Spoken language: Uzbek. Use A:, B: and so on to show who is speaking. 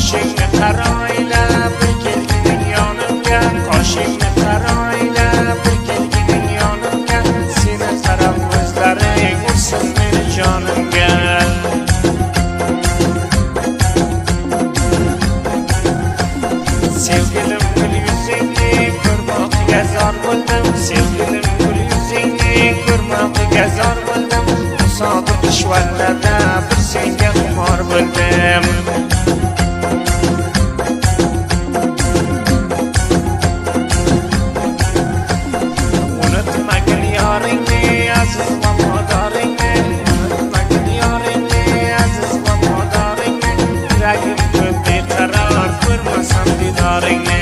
A: qoshingni qaroylab bir kelgin yonimga, qoshingni qaroylab bir kelgin yonimga, seni qarab ko'zlaring ursin meni jonimga. Sevgilim gul yuzingni ko'rmoqqa zor bo'ldim, sevgilim gul yuzingni ko'rmoqqa zor bo'ldim, sodiq ishvallada bir senga xumor bo'ldim. Unutmagin yoringni aziz vafodoringni, unutmagin yoringni aziz vafodoringni, yuragim ko'p beqaror ko'rmasam didoringni.